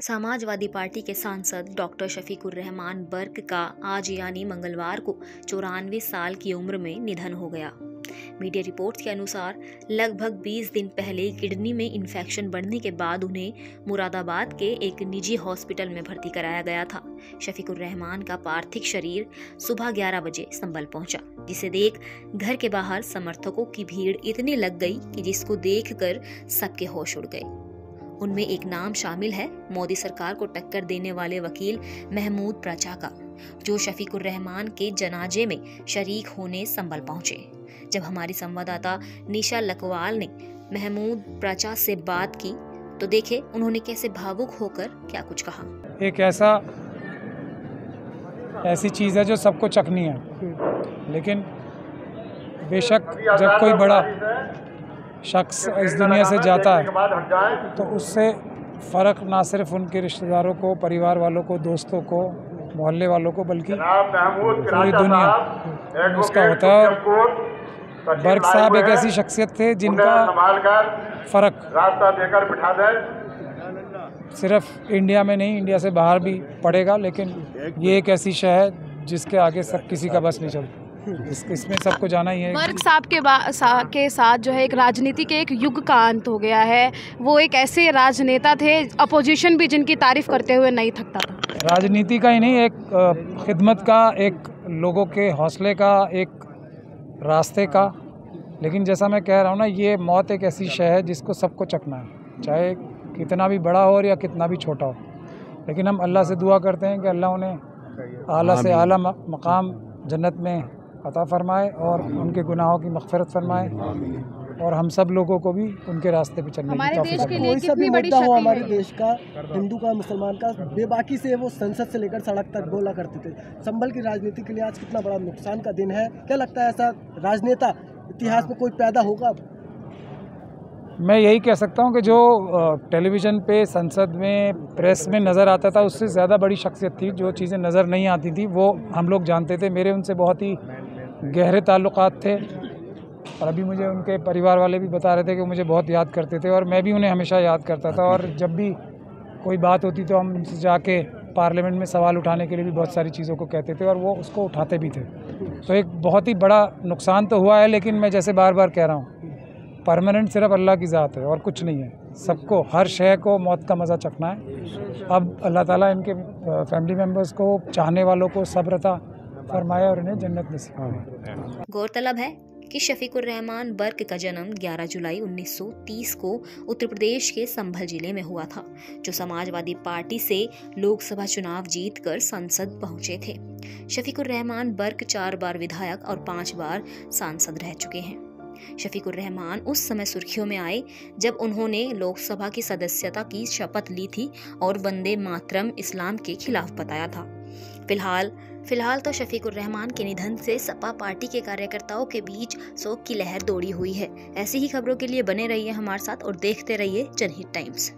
Samajwadi party के सांसद doctor Shafiqur Rahman Barq का आज यानी मंगलवार को 94 साल की उम्र में निधन हो गया। मीडिया रिपोर्ट्स के अनुसार लगभग 20 दिन पहले किडनी में इन्फेक्शन बढ़ने के बाद उन्हें मुरादाबाद के एक निजी हॉस्पिटल में भर्ती कराया गया था। शफीकुर रहमान का पार्थिव शरीर सुबह 11 बजे संभल पहुंचा, जिसे देख घर के बाहर समर्थकों की भीड़ इतनी लग गई कि जिसको देखकर सबके होश उड़ गए। उनमें एक नाम शामिल है मोदी सरकार को टक्कर देने वाले वकील महमूद प्रचा का, जो शफीकुर रहमान के जनाजे में शरीक होने संभल पहुंचे। जब हमारी संवाददाता निशा लकवाल ने महमूद प्रचा से बात की तो देखे उन्होंने कैसे भावुक होकर क्या कुछ कहा। एक ऐसी चीज़ है जो सबको चखनी है, लेकिन बेशक जब कोई बड़ा शख्स इस दुनिया से जाता है तो उससे फ़र्क ना सिर्फ उनके रिश्तेदारों को, परिवार वालों को, दोस्तों को, मोहल्ले वालों को, बल्कि पूरी दुनिया उसका होता है। और बर्क साहब एक ऐसी शख्सियत थे जिनका फ़र्क सिर्फ इंडिया में नहीं, इंडिया से बाहर भी पड़ेगा, लेकिन ये एक ऐसी शय है जिसके आगे सब किसी का बस नहीं चलता। इसमें सबको जाना ही है। बर्क साहब के साथ जो है एक राजनीति के एक युग का अंत हो गया है। वो एक ऐसे राजनेता थे, अपोजिशन भी जिनकी तारीफ करते हुए नहीं थकता था। राजनीति का ही नहीं, एक खिदमत का, एक लोगों के हौसले का, एक रास्ते का। लेकिन जैसा मैं कह रहा हूँ ना, ये मौत एक ऐसी शय है जिसको सबको चखना है, चाहे कितना भी बड़ा हो या कितना भी छोटा हो। लेकिन हम अल्लाह से दुआ करते हैं कि अल्लाह उन्हें आला से आला मकाम जन्नत में अता फरमाए और उनके गुनाहों की मग़फ़िरत फरमाए, और हम सब लोगों को भी उनके रास्ते पे चलने की तौफ़ीक़ दे। कोई सा भी मुद्दा हो हमारे देश का, हिंदू का, मुसलमान का, बेबाकी से वो संसद से लेकर सड़क तक बोला करते थे। संभल की राजनीति के लिए आज कितना बड़ा नुकसान का दिन है। क्या लगता है ऐसा राजनेता इतिहास में कोई पैदा होगा? मैं यही कह सकता हूँ कि जो टेलीविज़न पे, संसद में, प्रेस में नज़र आता था, उससे ज़्यादा बड़ी शख्सियत थी। जो चीज़ें नज़र नहीं आती थी वो हम लोग जानते थे। मेरे उनसे बहुत ही गहरे ताल्लुकात थे, और अभी मुझे उनके परिवार वाले भी बता रहे थे कि मुझे बहुत याद करते थे, और मैं भी उन्हें हमेशा याद करता था। और जब भी कोई बात होती तो हम उनसे जाके पार्लियामेंट में सवाल उठाने के लिए भी बहुत सारी चीज़ों को कहते थे, और वो उसको उठाते भी थे। तो एक बहुत ही बड़ा नुकसान तो हुआ है, लेकिन मैं जैसे बार बार कह रहा हूँ, परमानेंट सिर्फ अल्लाह की ज़ात है और कुछ नहीं है। सबको, हर शय को मौत का मज़ा चखना है। अब अल्लाह ताला इनके फैमिली मेम्बर्स को, चाहने वालों को सब्र अता फरमाया और इन्हें जन्नत नसीब करे। गौरतलब है कि शफीकुर रहमान बर्क का जन्म 11 जुलाई 1930 को उत्तर प्रदेश के संभल जिले में हुआ था, जो समाजवादी पार्टी से लोकसभा चुनाव जीतकर संसद पहुंचे थे। शफीकुर रहमान बर्क 4 बार विधायक और 5 बार सांसद रह चुके हैं। शफीकुर रहमान उस समय सुर्खियों में आए जब उन्होंने लोकसभा की सदस्यता की शपथ ली थी और वंदे मातरम इस्लाम के खिलाफ बताया था। फिलहाल तो शफीकुर रहमान के निधन से सपा पार्टी के कार्यकर्ताओं के बीच शोक की लहर दौड़ी हुई है। ऐसी ही खबरों के लिए बने रहिए हमारे साथ और देखते रहिए जनहित टाइम्स।